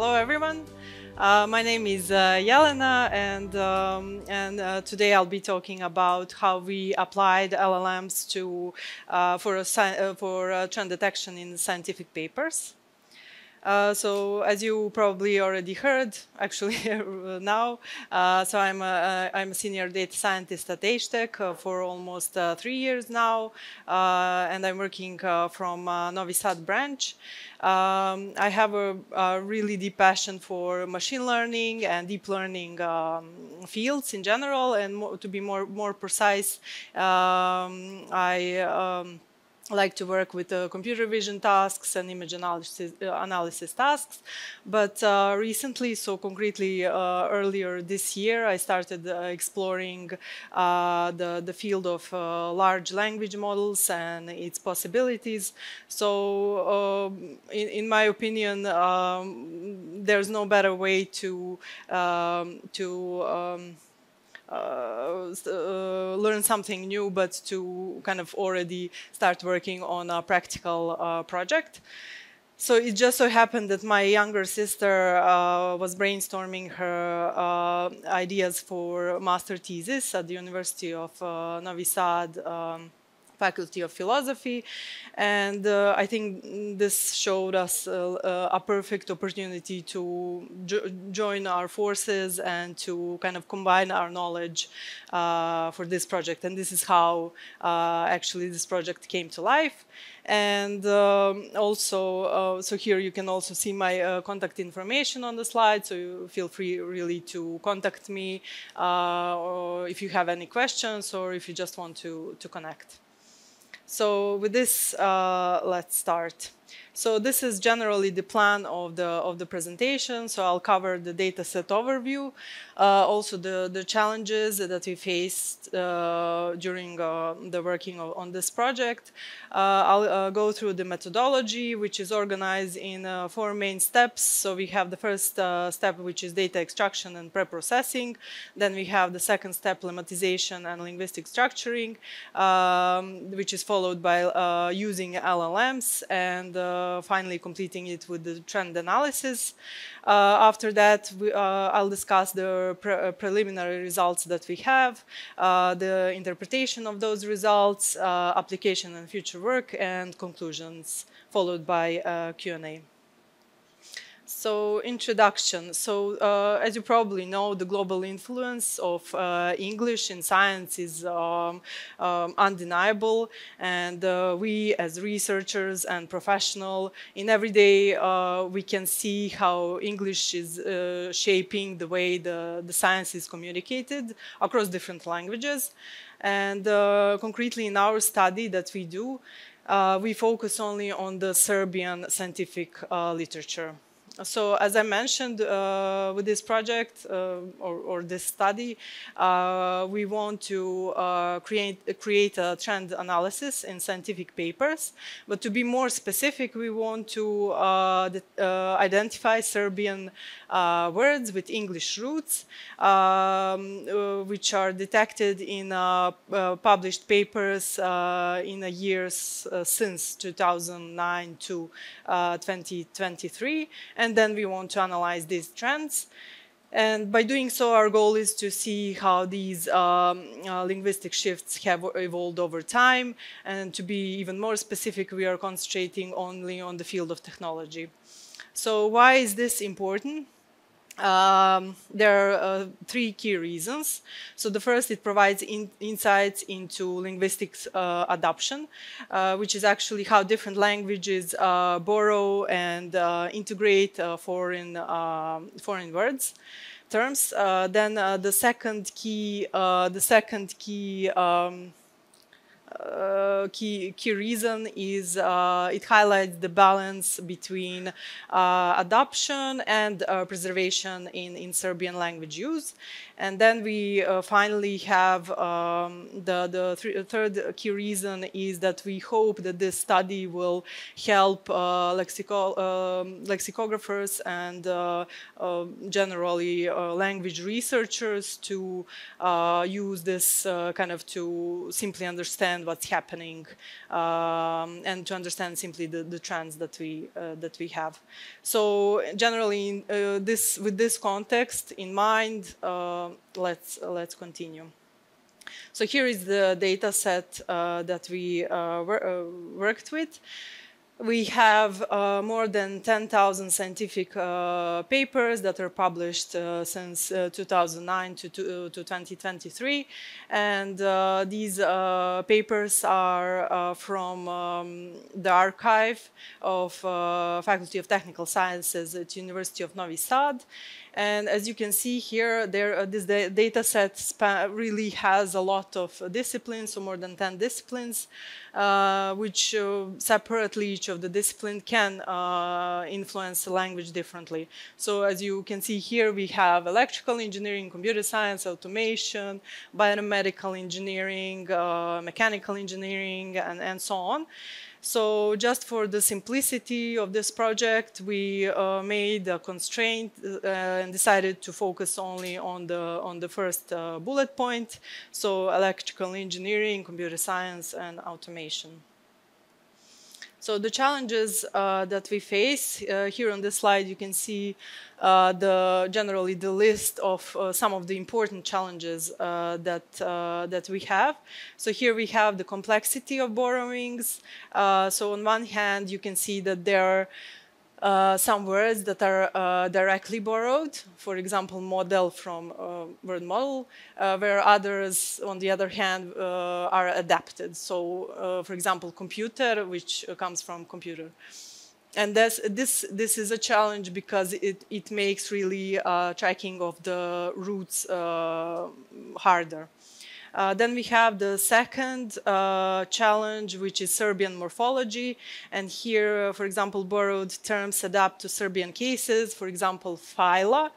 Hello, everyone. My name is Jelena, and today I'll be talking about how we applied LLMs to for trend detection in scientific papers. So as you probably already heard, actually now, so I'm a senior data scientist at HTEC for almost 3 years now, and I'm working from Novi Sad branch. I have a really deep passion for machine learning and deep learning fields in general, and to be more precise, I like to work with computer vision tasks and image analysis tasks. But recently, so concretely earlier this year, I started exploring the field of large language models and its possibilities. So in my opinion, there's no better way to learn something new, but to kind of already start working on a practical project. So it just so happened that my younger sister was brainstorming her ideas for master thesis at the University of Novi Sad Faculty of Philosophy, and I think this showed us a perfect opportunity to join our forces and to kind of combine our knowledge for this project. And this is how actually this project came to life. And also, so here you can also see my contact information on the slide, so you feel free really to contact me or if you have any questions or if you just want to connect. So with this, let's start. So this is generally the plan of the presentation. So I'll cover the dataset overview, also the challenges that we faced during the working on this project. I'll go through the methodology, which is organized in 4 main steps. So we have the first step, which is data extraction and preprocessing. Then we have the second step, lemmatization and linguistic structuring, which is followed by using LLMs, and finally completing it with the trend analysis. After that, I'll discuss the preliminary results that we have, the interpretation of those results, application and future work, and conclusions, followed by Q&A. So introduction. So as you probably know, the global influence of English in science is undeniable, and we as researchers and professionals in every day we can see how English is shaping the way the science is communicated across different languages. And concretely in our study that we do, we focus only on the Serbian scientific literature. So as I mentioned, with this project or this study, we want to create a trend analysis in scientific papers. But to be more specific, we want to identify Serbian words with English roots, which are detected in published papers in the years since 2009 to 2023. And then we want to analyze these trends. And by doing so, our goal is to see how these linguistic shifts have evolved over time. And to be even more specific, we are concentrating only on the field of technology. So why is this important? There are 3 key reasons. So the first, it provides insights into linguistics adoption, which is actually how different languages borrow and integrate foreign words terms. Then the second key key reason is it highlights the balance between adoption and preservation in Serbian language use. And then we finally have the third key reason is that we hope that this study will help lexicographers and generally language researchers to use this kind of to simply understand understand what's happening and to understand simply the trends that we have. So generally, with this context in mind, let's continue. So here is the data set that we worked with. We have more than 10,000 scientific papers that are published since 2009 to 2023. And these papers are from the archive of Faculty of Technical Sciences at University of Novi Sad. And as you can see here, this data set really has a lot of disciplines, so more than 10 disciplines, which separately each of the disciplines can influence the language differently. So as you can see here, we have electrical engineering, computer science, automation, biomedical engineering, mechanical engineering, and so on. So just for the simplicity of this project, we made a constraint and decided to focus only on the first bullet point, so electrical engineering, computer science, and automation. So the challenges that we face, here on this slide you can see generally the list of some of the important challenges that we have. So here we have the complexity of borrowings. So on one hand you can see that there are some words that are directly borrowed, for example, model from word model, where others, on the other hand, are adapted. So, for example, computer, which comes from computer. And this is a challenge because it makes really tracking of the roots harder. Then we have the second challenge, which is Serbian morphology. And here, for example, borrowed terms adapt to Serbian cases. For example, fila,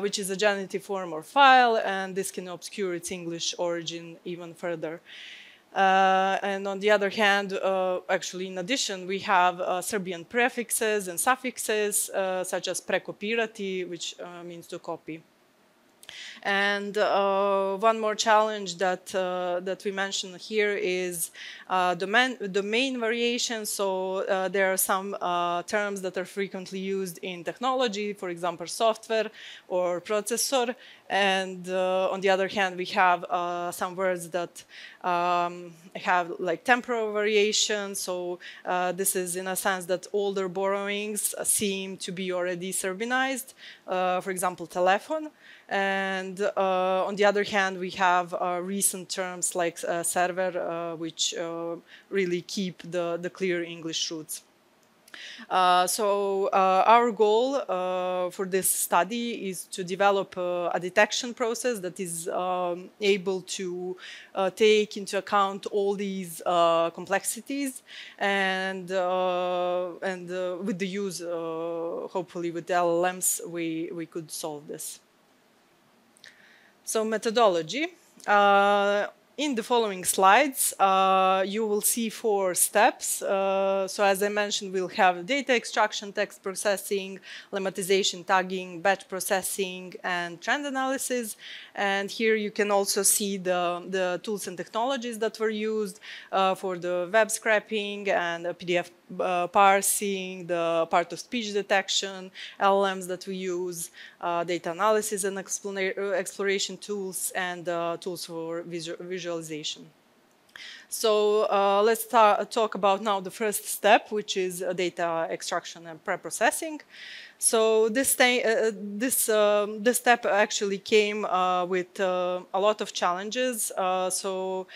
which is a genitive form or file, and this can obscure its English origin even further. And on the other hand, actually, in addition, we have Serbian prefixes and suffixes, such as prekopirati, which means to copy. And one more challenge that we mention here is domain variation. So there are some terms that are frequently used in technology, for example, software or processor. And on the other hand, we have some words that have like temporal variation. So this is in a sense that older borrowings seem to be already Serbianized, for example, telephone. And on the other hand, we have recent terms like server, which really keep the clear English roots. So our goal for this study is to develop a detection process that is able to take into account all these complexities, and with the use, hopefully with the LLMs, we could solve this. So methodology. In the following slides, you will see 4 steps. So as I mentioned, we'll have data extraction, text processing, lemmatization, tagging, batch processing, and trend analysis. And here you can also see the tools and technologies that were used for the web scraping and PDF parsing, the part-of-speech detection, LLMs that we use, data analysis and exploration tools, and tools for visualization. So let's talk about now the first step, which is data extraction and pre-processing. So this step actually came with a lot of challenges. So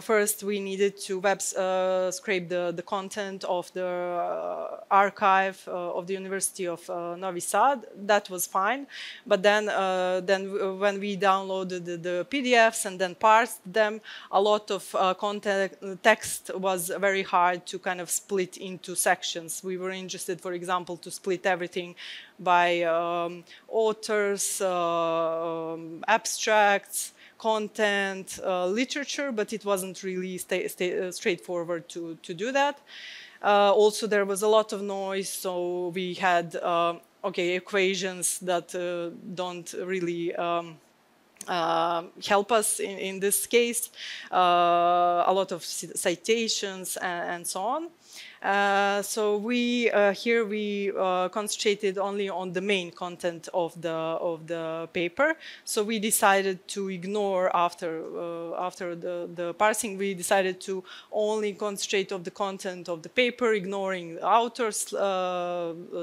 first we needed to web scrape the content of the archive of the University of Novi Sad. That was fine, but then when we downloaded the PDFs and then parsed them, a lot of text was very hard to kind of split into sections. We were interested, for example, to split everything by authors, abstracts, content, literature, but it wasn't really straightforward to do that. Also, there was a lot of noise, so we had equations that don't really help us in this case, a lot of citations and so on. So we here we concentrated only on the main content of the paper. So we decided to ignore after the parsing. We decided to only concentrate on the content of the paper, ignoring the authors,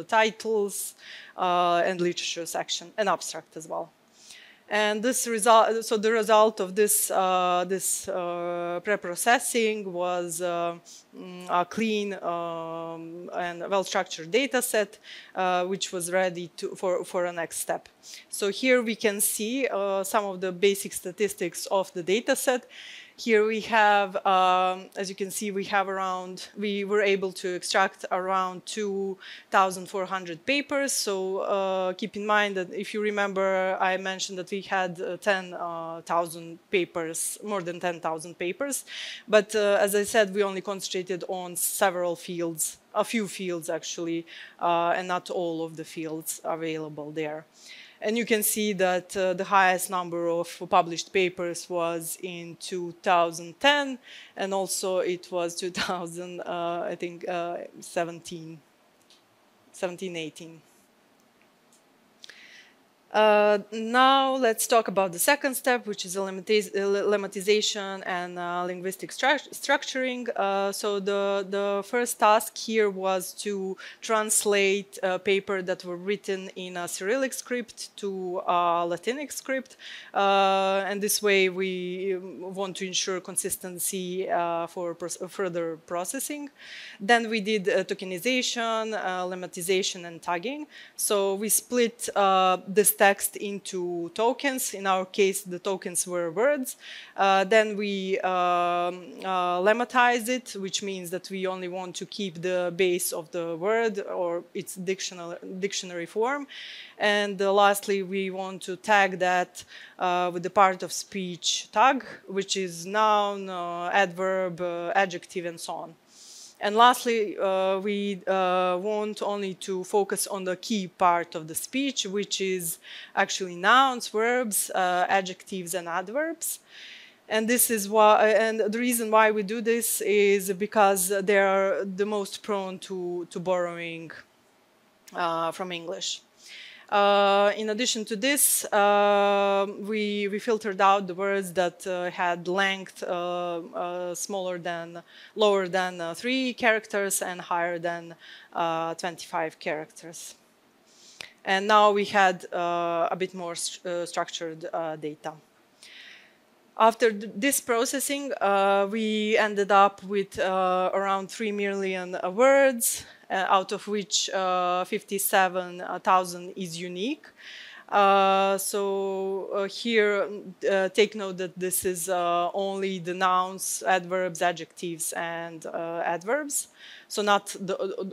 titles, and literature section, and abstract as well. And this result, so the result of this pre-processing was a clean and well-structured data set, which was ready for a next step. So here we can see some of the basic statistics of the data set. Here we have, as you can see, we were able to extract around 2,400 papers. So keep in mind that if you remember, I mentioned that we had 10,000 papers, more than 10,000 papers. But as I said, we only concentrated on several fields, a few fields actually, and not all of the fields available there. And you can see that the highest number of published papers was in 2010, and also it was 2000, I think, 17, 18. Now let's talk about the second step, which is lemmatization and linguistic structuring. So the first task here was to translate a paper that were written in a Cyrillic script to a Latinic script. And this way we want to ensure consistency for further processing. Then we did tokenization, lemmatization, and tagging. So we split this text into tokens. In our case, the tokens were words. Then we lemmatize it, which means that we only want to keep the base of the word or its dictionary form. And lastly, we want to tag that with the part of speech tag, which is noun, adverb, adjective, and so on. And lastly, we want only to focus on the key part of the speech, which is actually nouns, verbs, adjectives, and adverbs. And this is why, and the reason why we do this is because they are the most prone to borrowing from English. In addition to this, we filtered out the words that had length lower than 3 characters and higher than 25 characters. And now we had a bit more structured data. After this processing, we ended up with around 3 million words, out of which 57,000 is unique. So here, take note that this is only the nouns, adverbs, adjectives, and adverbs, so not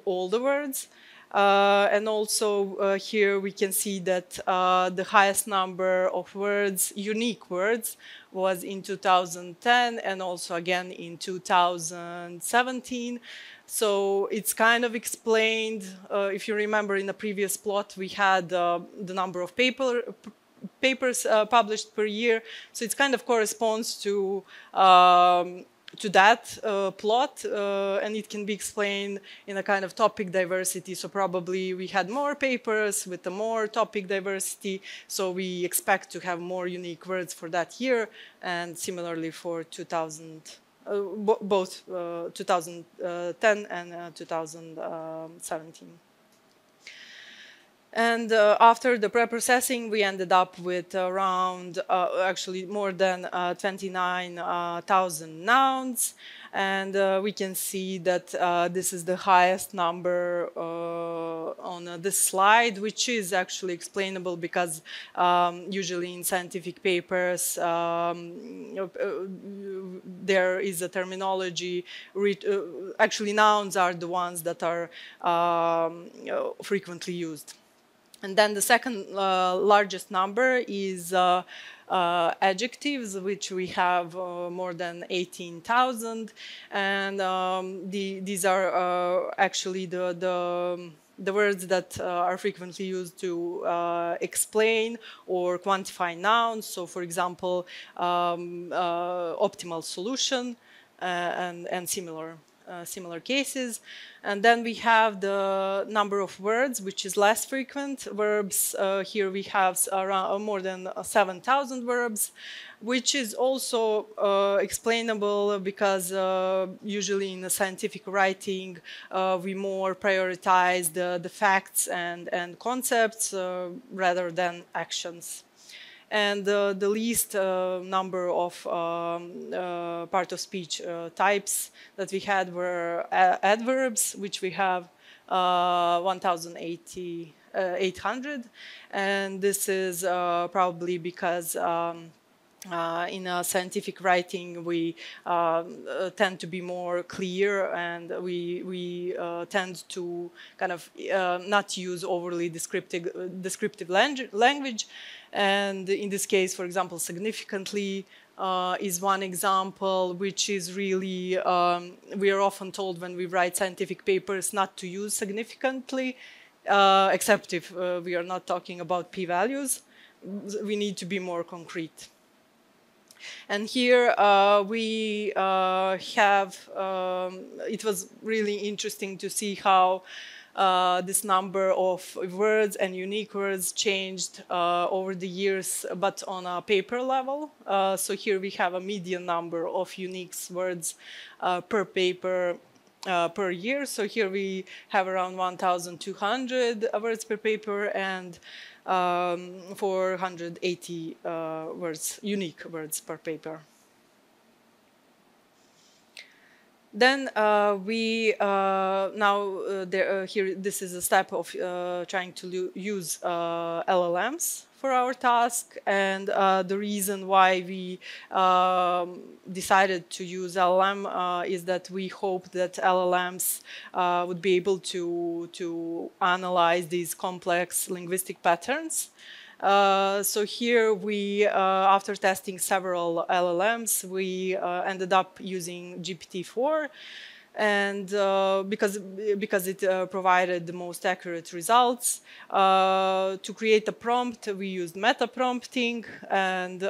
all the words. And also here we can see that the highest number of words, unique words, was in 2010 and also again in 2017. So it's kind of explained, if you remember in the previous plot, we had the number of papers published per year. So it kind of corresponds to that plot, and it can be explained in a kind of topic diversity. So probably we had more papers with a more topic diversity, so we expect to have more unique words for that year, and similarly for 2000, both 2010 and 2017. And after the pre-processing, we ended up with around, actually more than 29,000 nouns. And we can see that this is the highest number on this slide, which is actually explainable because usually in scientific papers there is a terminology. Actually, nouns are the ones that are frequently used. And then the second largest number is adjectives, which we have more than 18,000. And these are actually the the words that are frequently used to explain or quantify nouns. So, for example, optimal solution and similar cases. And then we have the number of words, which is less frequent. Verbs, here we have around more than 7,000 verbs, which is also explainable because usually in the scientific writing, we more prioritize the facts and concepts rather than actions. And the least number of part of speech types that we had were adverbs, which we have 1,800. And this is probably because in scientific writing, we tend to be more clear, and we tend to kind of not use overly descriptive language. And in this case, for example, significantly is one example, which is really, we are often told when we write scientific papers not to use significantly, except if we are not talking about p-values. We need to be more concrete. And here we have, it was really interesting to see how this number of words and unique words changed over the years, but on a paper level. So here we have a median number of unique words per paper per year. So here we have around 1,200 words per paper and 480 words, unique words per paper. Then we here this is a step of trying to use LLMs for our task, and the reason why we decided to use LLM is that we hope that LLMs would be able to analyze these complex linguistic patterns. So here we, after testing several LLMs, we ended up using GPT-4, and because it provided the most accurate results. To create a prompt, we used meta prompting, and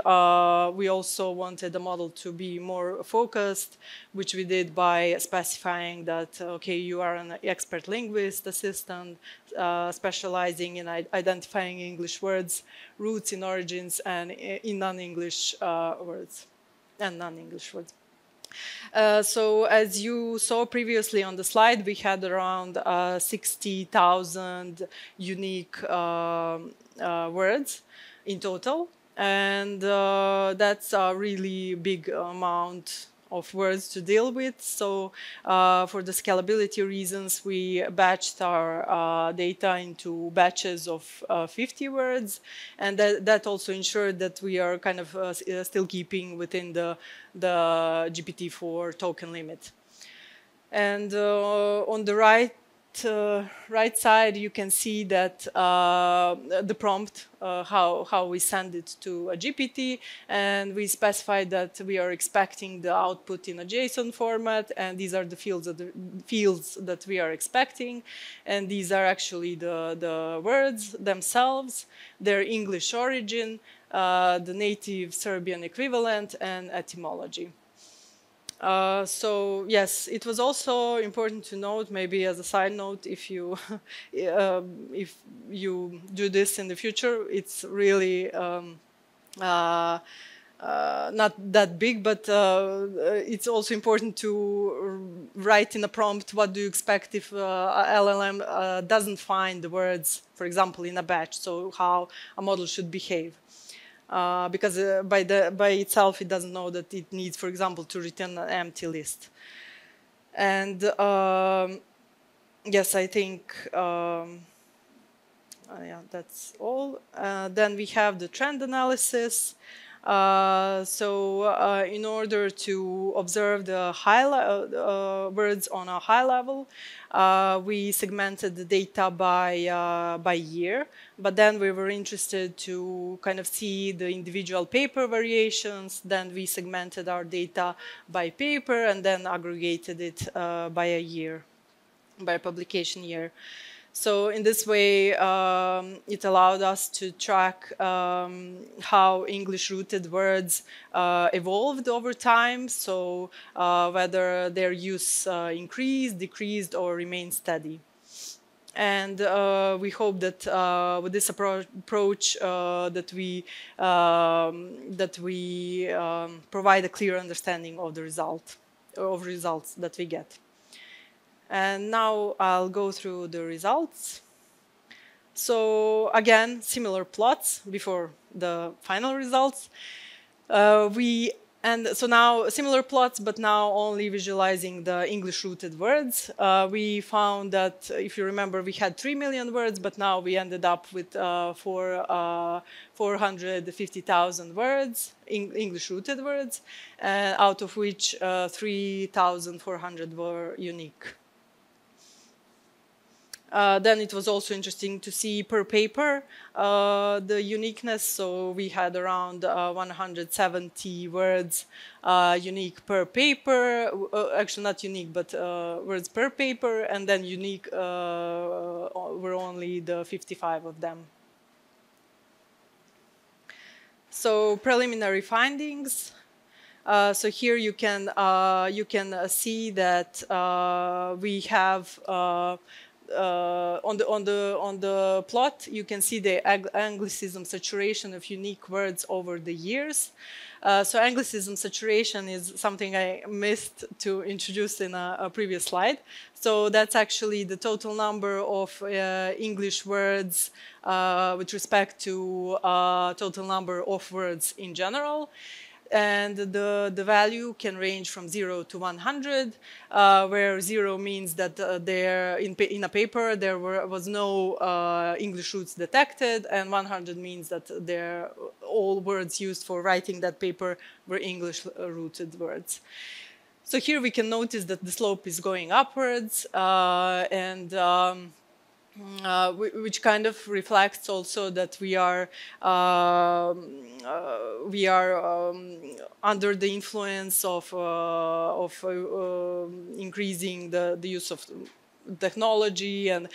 we also wanted the model to be more focused, which we did by specifying that, okay, you are an expert linguist assistant specializing in identifying English words, roots in origins, and in non-English words and non-English words. So as you saw previously on the slide, we had around 60,000 unique words in total. And that's a really big amount of words to deal with. So for the scalability reasons, we batched our data into batches of 50 words. And that also ensured that we are kind of still keeping within the GPT-4 token limit. And on the right side, you can see that the prompt, how we send it to a GPT, and we specified that we are expecting the output in a JSON format, and these are the fields that we are expecting, and these are actually the words themselves, their English origin, the native Serbian equivalent, and etymology. So yes, it was also important to note, maybe as a side note, if you do this in the future, it's really not that big, but it's also important to write in a prompt what do you expect if LLM doesn't find the words, for example, in a batch, so how a model should behave. Because by itself, it doesn't know that it needs, for example, to return an empty list. And yes, I think yeah, that's all. Then we have the trend analysis. So in order to observe the words on a high level, we segmented the data by year, but then we were interested to kind of see the individual paper variations. Then we segmented our data by paper and then aggregated it by a year, by a publication year. So in this way, it allowed us to track how English-rooted words evolved over time, so whether their use increased, decreased, or remained steady. And we hope that with this approach that we provide a clear understanding of the results that we get. And now I'll go through the results. So again, similar plots before the final results. So now similar plots, but now only visualizing the English-rooted words. We found that, if you remember, we had 3 million words, but now we ended up with 450,000 words, English-rooted words, out of which 3,400 were unique. Then it was also interesting to see per paper the uniqueness. So we had around 170 words unique per paper. Actually, not unique, but words per paper. And then unique were only the 55 of them. So preliminary findings. So here you can see that we have. On the plot, you can see the Anglicism saturation of unique words over the years. So Anglicism saturation is something I missed to introduce in a previous slide. So that's actually the total number of English words with respect to total number of words in general. And the value can range from 0 to 100, where 0 means that in a paper there was no English roots detected, and 100 means that all words used for writing that paper were English-rooted words. So here we can notice that the slope is going upwards, which kind of reflects also that we are under the influence of increasing the use of technology and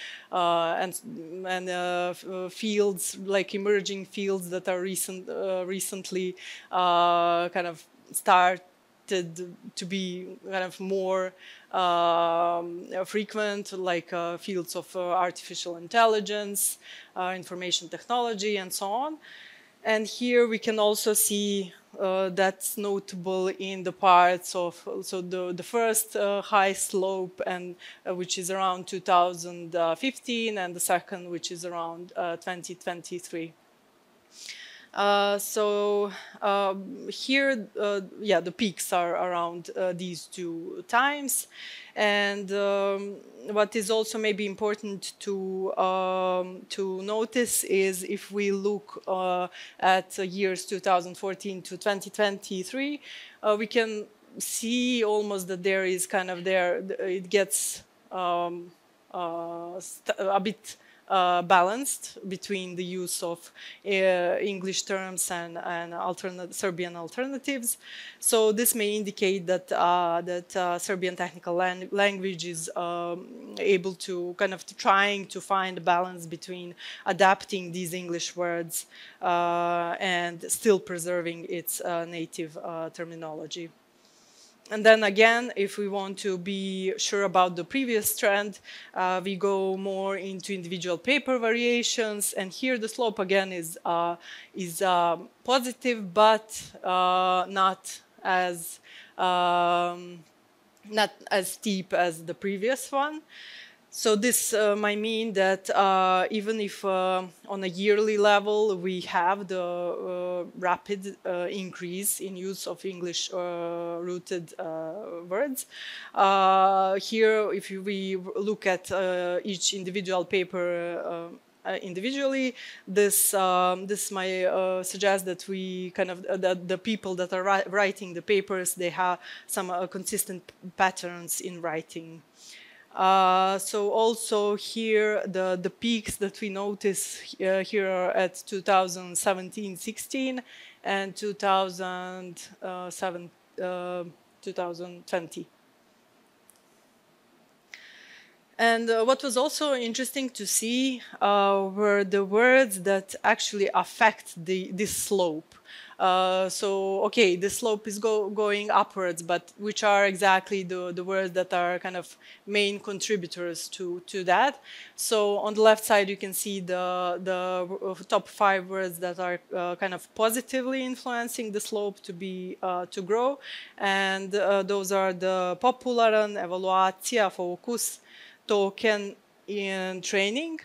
fields like emerging fields that are recently kind of started to be kind of more frequent, like fields of artificial intelligence, information technology, and so on. And here we can also see that's notable in the parts of the first high slope, and which is around 2015, and the second, which is around 2023. Here, the peaks are around these two times. And what is also maybe important to notice is if we look at years 2014 to 2023, we can see almost that there is kind of it gets a bit balanced between the use of English terms and Serbian alternatives. So this may indicate that Serbian technical language is able to kind of trying to find a balance between adapting these English words and still preserving its native terminology. And then again, if we want to be sure about the previous trend, we go more into individual paper variations. And here the slope again is positive, but not as steep as the previous one. So this might mean that even if on a yearly level we have the rapid increase in use of English-rooted words, here if we look at each individual paper individually, this might suggest that we kind of that the people that are writing the papers, they have some consistent patterns in writing. So also here, the peaks that we notice here are at 2017-16 and 2020. And what was also interesting to see were the words that actually affect this slope. So, okay, the slope is going upwards, but which are exactly the words that are kind of main contributors to that. So on the left side, you can see the top 5 words that are kind of positively influencing the slope to grow. And those are the popularan, evaluacija, focus, token, in training,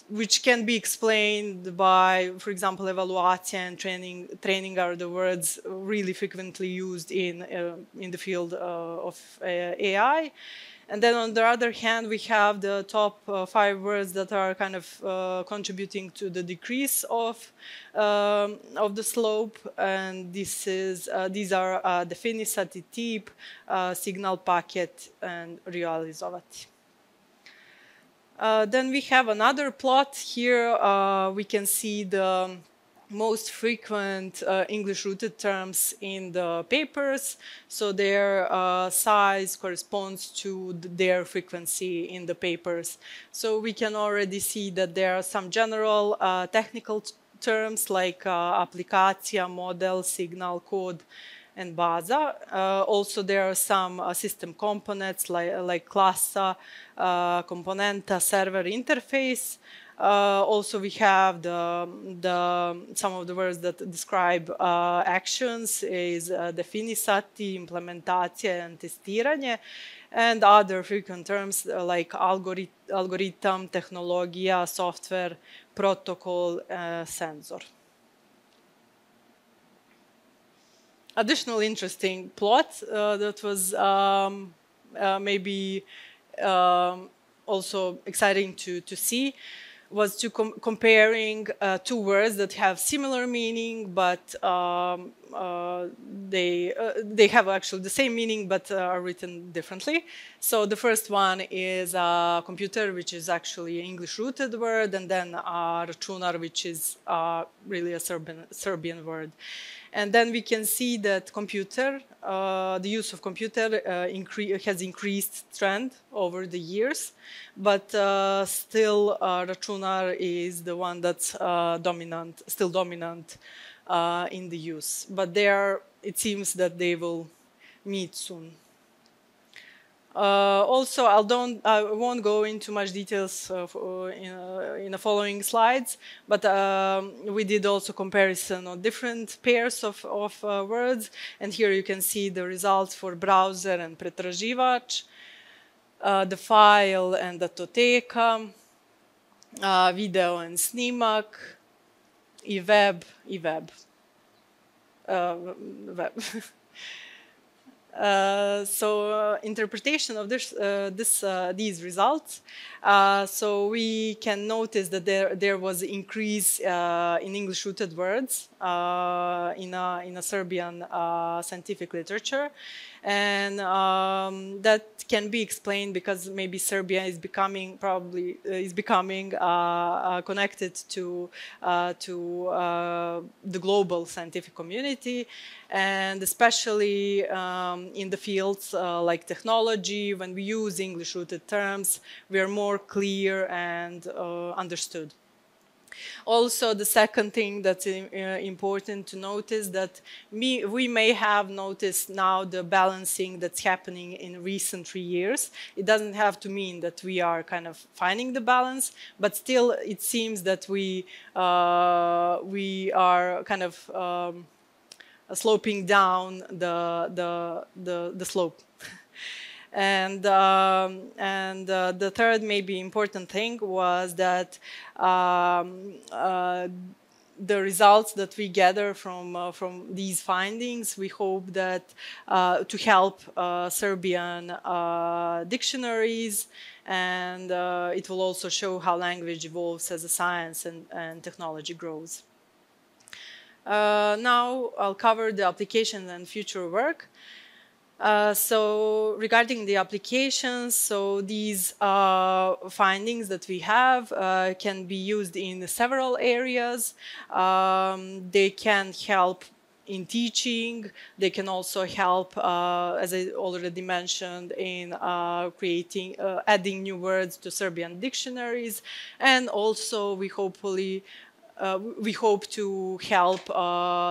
which can be explained by, for example, evaluacija and training are the words really frequently used in the field of AI. And then on the other hand, we have the top 5 words that are kind of contributing to the decrease of the slope. And these are definisati tip, signal packet, and realizovati. Then we have another plot here. We can see the most frequent English-rooted terms in the papers. So their size corresponds to their frequency in the papers. So we can already see that there are some general technical terms like aplikacija, model, signal, code, and baza. Also, there are some system components like klasa, componenta, server interface. Also, we have some of the words that describe actions is definisati, implementacija, and testiranje, and other frequent terms like algorithm, technologija, software, protocol, sensor. Additional interesting plot that was maybe also exciting to see was comparing 2 words that have similar meaning, but they have actually the same meaning, but are written differently. So the first one is computer, which is actually an English-rooted word, and then računar, which is really a Serbian word. And then we can see that computer, the use of computer has increased trend over the years, but still računar is the one that's still dominant in the use. But it seems that they will meet soon. Also, I won't go into much details in the following slides, but we did also comparison on different pairs of words, and here you can see the results for browser and pretraživač, the file and datoteka, video and snimak, I web. Web. So interpretation of these results. So we can notice that there was increase in English-rooted words in a Serbian scientific literature, and that can be explained because maybe Serbia is becoming connected to the global scientific community, and especially in the fields like technology, when we use English-rooted terms, we are more clear and understood. Also, the second thing that's important to notice that we may have noticed now the balancing that's happening in recent 3 years. It doesn't have to mean that we are kind of finding the balance, but still it seems that we are kind of sloping down the slope. And the third maybe important thing was that the results that we gather from these findings, we hope that to help Serbian dictionaries, and it will also show how language evolves as a science and technology grows. Now I'll cover the application and future work. So regarding the applications, so these findings that we have can be used in several areas. They can help in teaching. They can also help, as I already mentioned, in creating, adding new words to Serbian dictionaries, and also we hope to help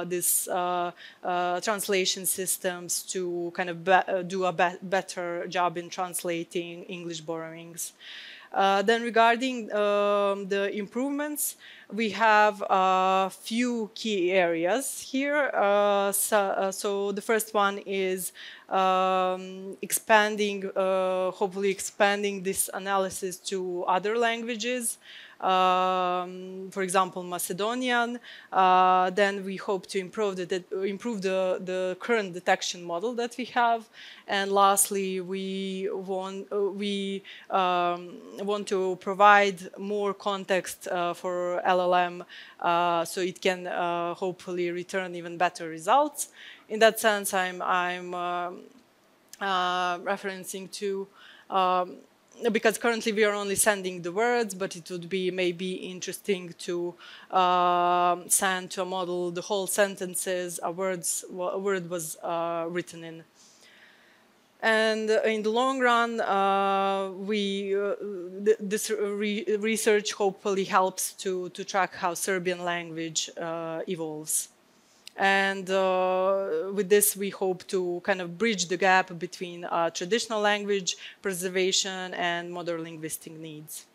these translation systems to kind of do a better job in translating English borrowings. Then regarding the improvements, we have a few key areas here. So the first one is hopefully expanding this analysis to other languages. For example, Macedonian. Then we hope to improve the current detection model that we have. And lastly, we want to provide more context for LLM so it can hopefully return even better results. In that sense, I'm referencing to because currently we are only sending the words, but it would be maybe interesting to send to a model the whole sentences a word was written in. And in the long run, this research hopefully helps to track how Serbian language evolves. And with this, we hope to kind of bridge the gap between traditional language preservation and modern linguistic needs.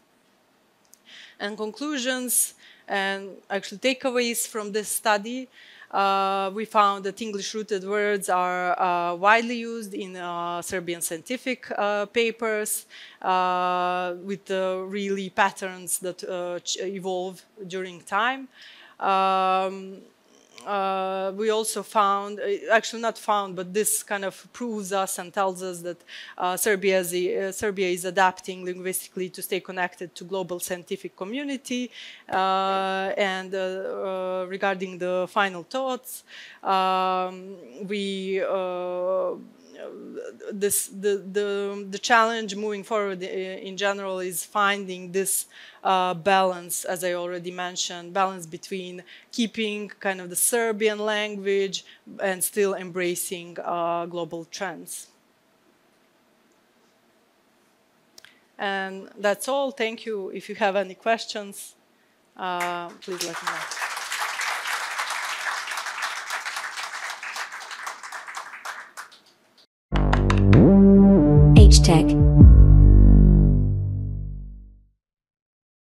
And conclusions and actually takeaways from this study, we found that English-rooted words are widely used in Serbian scientific papers with really patterns that evolve during time. We also found, actually not found, but this kind of proves us and tells us that Serbia is adapting linguistically to stay connected to global scientific community. And regarding the final thoughts, the challenge moving forward in general is finding this balance, as I already mentioned, balance between keeping kind of the Serbian language and still embracing global trends. And that's all. Thank you. If you have any questions, please let me know. HTEC.